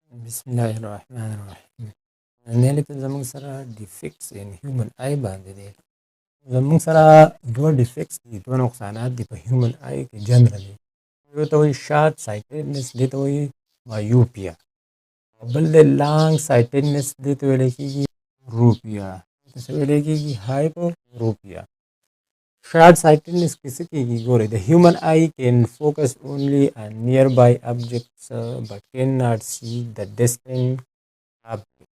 بسم الله الرحمن الرحیم. نن لیکل زموږ سره ډیفیکټس ان هیومن آی باندې دی. زموږ سره دوه ډیفیکټس دي، دوه نقصانات دي په هیومن آی کې جنرالي. یو ته وایي شارټ سایټډنس، دې ته وایي مایوپیا. بل دی لانګ سایټډنس، دې ته ویلی کېږي روپیا، دې ته څه ویلی کېږي هایپروپیا. Short sightedness کې څه کېږي ګورئ، the human eye can focus only on nearby objects but cannot see the distant object.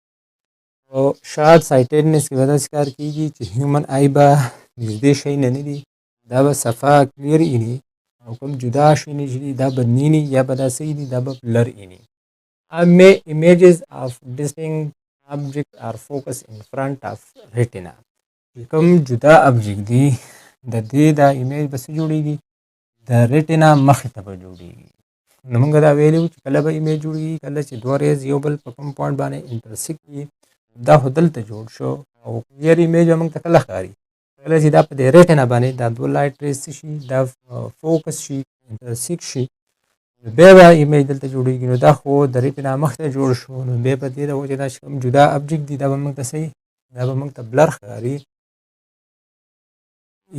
او short sightedness کې به داسې کار کېږي چې human eye به نږدې شی نه ویني، دا به صفا کلیر ویني، او کوم جدا شیونه چې دي دا به نه ویني، یا به دا څه ویني، دا به بلر ویني. Images of distinct objects are focused in front of retina. کوم جدا object دی د دې دا ایمیج به څه جوړېږي، د ریټینا مخې ته به جوړېږي. نو موږ دا ویلي وو چې کله به ایمیج جوړېږي، کله چې دوه ریز یو بل په کوم پوینټ باندې انټرسیکټ وي، دا خو دلته جوړ شو. او کلیر ایمیج به موږ ته کله ښکاري، کله چې دا په دې ریټینا باندې دا دوه لایټ ریز شي، دا فوکس شي، انټرسیکټ شي، نو بیا به ایمیج دلته جوړېږي. نو دا خو د ریټینا مخې ته جوړ شو، نو بیا په دې د وجې دا چې کوم جدا ابجیکټ دي دا به موږ ته څه، دا به موږ ته بلر ښکاري،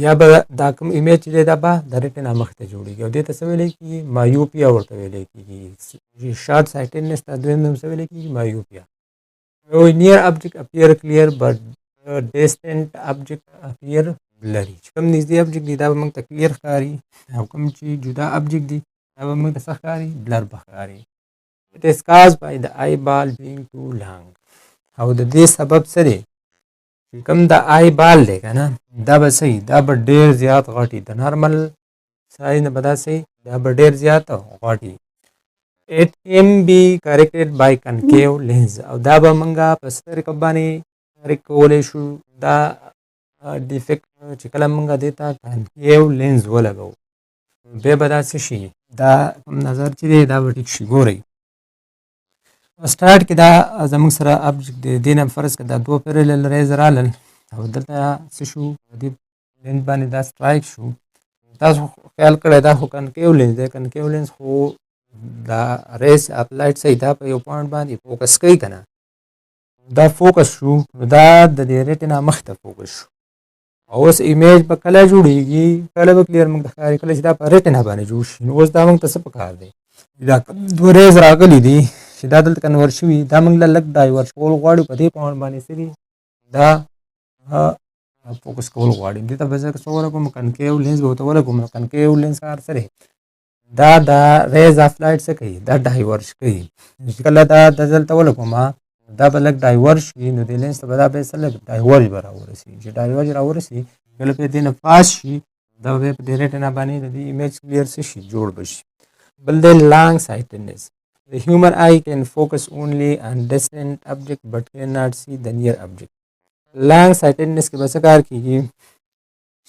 یا به دا کوم ایمیج چې دی دا به د ریټینا مخې ته جوړېږي. او دې ته څه ویلی کېږي، مایوپیا ورته ویلی کېږي. شارټ سایټډنس ته دویم نوم څه ویلی کېږي، مایوپیا. او نیئر ابجیکټ اپیر کلیر بټ ډسټنټ ابجیکټ اپیر بلري. چې کوم نږدې ابجیکټ دی دا به موږ ته کلیر ښکاري، او کوم چې جدا ابجیکټ دی دا به موږ ته څه ښکاري، بلر به ښکاري. It is caused by the eyeball being too long. او د دې سبب څه دی، کوم د آی بال دی که نه، دا به صحیح، دا به ډېر زیات غټي، د نارمل سایز نه به دا صحیح، دا به ډېر زیات غټي. It can be corrected by concave lens. او دا به موږ په څه طریقه باندې کریکټ کولی شو، دا ډیفیکټ چې کله موږ دې ته کنکیو لینز ولګو، بیا به دا څه شي، دا کوم نظر چې دی دا به ټیک شي. ګورئ سټارټ کې دا زموږ سره ابجیکټ دی، دې نه فرض کړه دا دوه پیرلل ریز رالل، او دلته څه شو، په دې لینز باندې دا سټرایک شو. تاسو خیال کړی دا خو کنکیو لینز دی، کنکیو لینز خو دا ریز اپ لایټ صحیح دا په یو پوینټ باندې فوکس کوي که نه، دا فوکس شو، نو دا د دې ریټینا مخې ته فوکس شو. او اوس ایمیج به کله جوړېږي، کله به کلیر موږ ته ښکاري، کله چې دا په ریټینا باندې جوړ شي. نو اوس دا موږ ته څه پکار دی، دا دوه ریز راغلي دي چې دا دلته کنور شوي، دا موږ له لږ ډایورس کول غواړو، په دې پوینټ باندې څه دي، دا فوکس کول غواړي. دې ته به زه څه ولګوم، کنکیو لینز به ورته ولګوم. نو کنکیو لینز کار څه دی، دا د ریز اف لایټ څه کوي، دا ډایورس کوي. چې کله دا دلته ولګوم دا به لږ ډایورس شي، نو دې لینز ته به دا به څه لږ ډایورج به راورسي. چې ډایورج راورسي، کله په دې نه پاس شي، دا به په دې ریټینا باندې د دې ایمیج کلیر څه شي، جوړ به شي. بل دی لانګ سایټډنس. The human eye can focus only on distant object but cannot see the near object. Long sightedness کې به څه کار کېږي،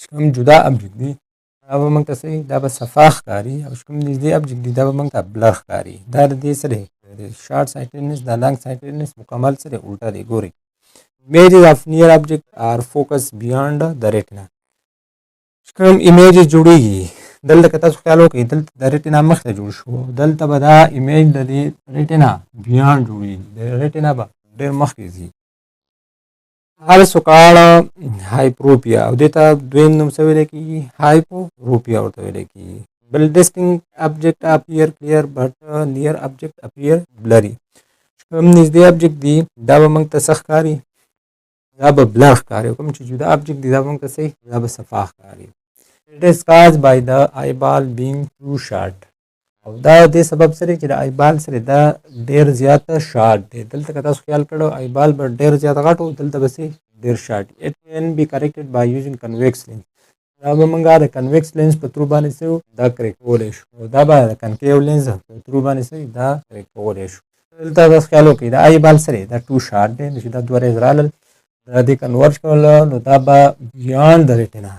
کوم جدا ابجیکټ دی دا به موږ ته څه، دا به صفا ښکاري، او کوم نږدې ابجیکټ دی دا به موږ ته بلر ښکاري. دا د دې څه دی، د شارټ سایټډنس د لانګ سایټډنس مکمل څه دی، الټا دی. ګورئ images of near object are focused beyond the retina. کوم ایمیجز جوړېږي دلته که تاسو خیال وکړئ، دلته د ریټینا مخې ته جوړ شو، دلته به دا ایمیج د دې ریټینا بیانډ جوړېږي، د ریټینا به ډېر مخکې ځي. also called هایپروپیا، او دې ته دویم نوم څه ویلی کېږي، هایپروپیا ورته ویلی کېږي. بل distinct object appear clear but near object appear blurry. کوم نږدې ابجیکټ دی دا به موږ ته څه ښکاري، دا به بلر ښکاري، کوم چې جدا ابجیکټ دی دا به موږ ته څه، دا به صفا ښکاري. It is caused by the eyeball being too short. او دا دې سبب سره چې د آیبال سره دا ډېر زیاته شارټ دی. دلته که تاسو خیال کړو آیبال به ډېر زیات غټ و، دلته به څه ډېر شارټ. It can be corrected by using convex lens. دا به موږ د کنویکس لینز په ترو باندې څه دا کریک کولی شو، او دا به د کنکیو لینز په ترو باندې څه دا کریک کولی شو. دلته تاسو خیال وکړئ د آیبال سره دا ټو شارټ دی، نو چې دا دوه ریز رالل دا دې کنورټ کړل، نو دا به بیانډ د ریټینا،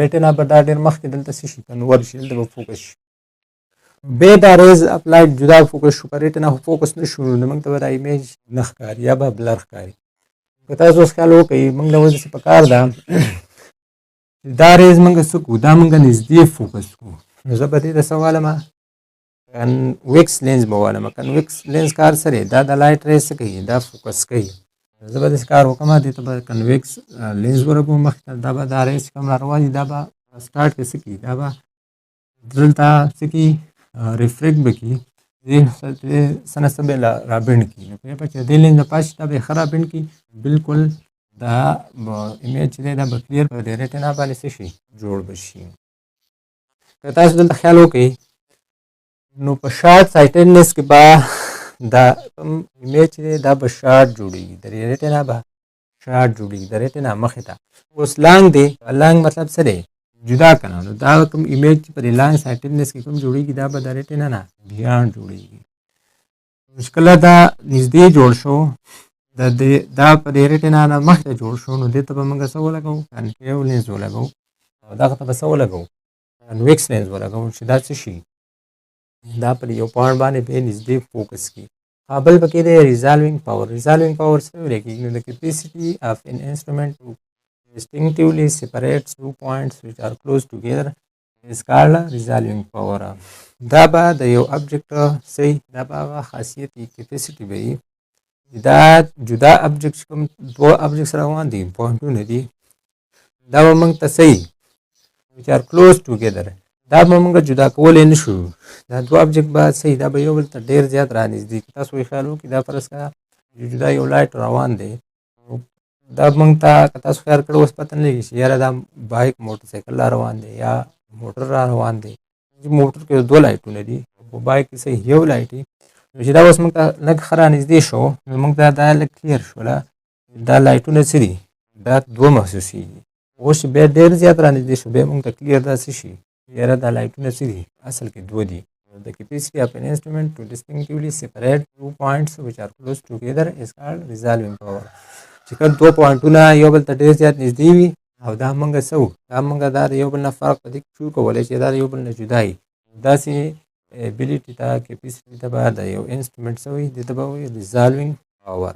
ریټینا به دا ډېر مخکې دلته څه شي، کنورټ شي، دلته به فوکس شي. بیا دا ریز اپلایډ جدا فوکس شو، په ریټینا خو فوکس نه شو، نو موږ ته به دا ایمیج نه ښکاري، یا به بلر ښکاري. که تاسو اوس خیال وکړئ موږ له وجې پکار ده دا ریز موږ څه کړو، دا موږ نږدې فوکس کړو. نو زه به دې ته څه وایم، کنویکس لینز به ووایم. کنویکس لینز کار سره دا د لایټ ریز څه کوي، دا فوکس کوي. زه به داسې کار وکړم، دې ته به کنویکس لینز ورکوم مخې ته، دا به دا ریز چې کوم را روان دي دا به سټارټ کې څه کوي، دا به دلته څه کوي ریفریکټ به کړي، څه نه څه به را بینډ کړي. نو پوهېږه چې د دې لینز نه پاس دا به یې ښه را بینډ کړي، بالکل دا ایمیج چې دی دا به کلیر په دې ریټینا باندې څه شي جوړ به شي. که تاسو دلته خیال وکړئ نو په شارټ سایټډنس کې به دا کوم ایمیج چې دی دا به شارټ جوړېږي، د ریټینا به شارټ جوړېږي، د ریټینا مخې ته. اوس لانګ دی، لانګ مطلب څه دی جدا کنه، نو دا کوم ایمیج چې په دې لانګ سایټډنس کې کوم جوړېږي دا به د ریټینا نه بیانډ جوړېږي. مشکله دا نږدې جوړ شو دا په دې ریټینا نه مخته جوړ شو، نو دې ته به موږ څه ولګوو کنکیو لینز ولګوو، او دغه ته به څه ولګوو کنویکس لینز ولګوو چې دا څه شي دا پر یو پوینټ باندې به نږدې فوکس کړي. بل پکې دی ریزالوینګ پاور. ریزالوینګ پاور څه ویل کېږي، نو د کیپیسټي اف ان انسټرومنټ ټو distinctively separates 2 points which are close together is called resolving power. دا به د یو object صحیح دا به هغه خاصیت کیپیسټي به وي، دا جدا object کوم دوه objects روان دي پوینټونه دي دا به موږ ته صحیح which are close together دا به موږ جدا کولی نه شو. دا دوه object به صحیح دا به یو بل ته ډېر زیات رانږدې. که تاسو یې خیال وکړئ دا فرض کړه جدا یو لایټ روان دی، دا موږ ته که تاسو خیال کړی اوس پته نه لګي چې یاره دا بایک موټر سایکل را روان دی یا موټر را روان دی. موټر کې دوه لایټونه دي، په بایک کې صحیح یو لایټ وي. نو چې دا اوس موږ ته لږ ښه رانږدې شو نو موږ ته دا لږ کلیر شوله دا لایټونه څه دي دا دوه محسوسېږي. اوس چې بیا ډېر زیات رانږدې شو بیا موږ ته کلیر دا څه شي یاره دا لایټونه څه دي اصل کې دوه دي. The capacity of an instrument to distinctively separate 2 points which are close together is called resolving power. چې کله دوه پوینټونه یو بل ته ډېر زیات نږدې وي او دا موږ څه دا موږ دا د یو بل نه فرق په دې کې شو کولی چې دا د یو بل نه جدا وي. داسې ابیلیټي ته کیپیسټي ته به د یو انسټرومنټ څه وي دې ته به وایي ریزالوینګ پاور.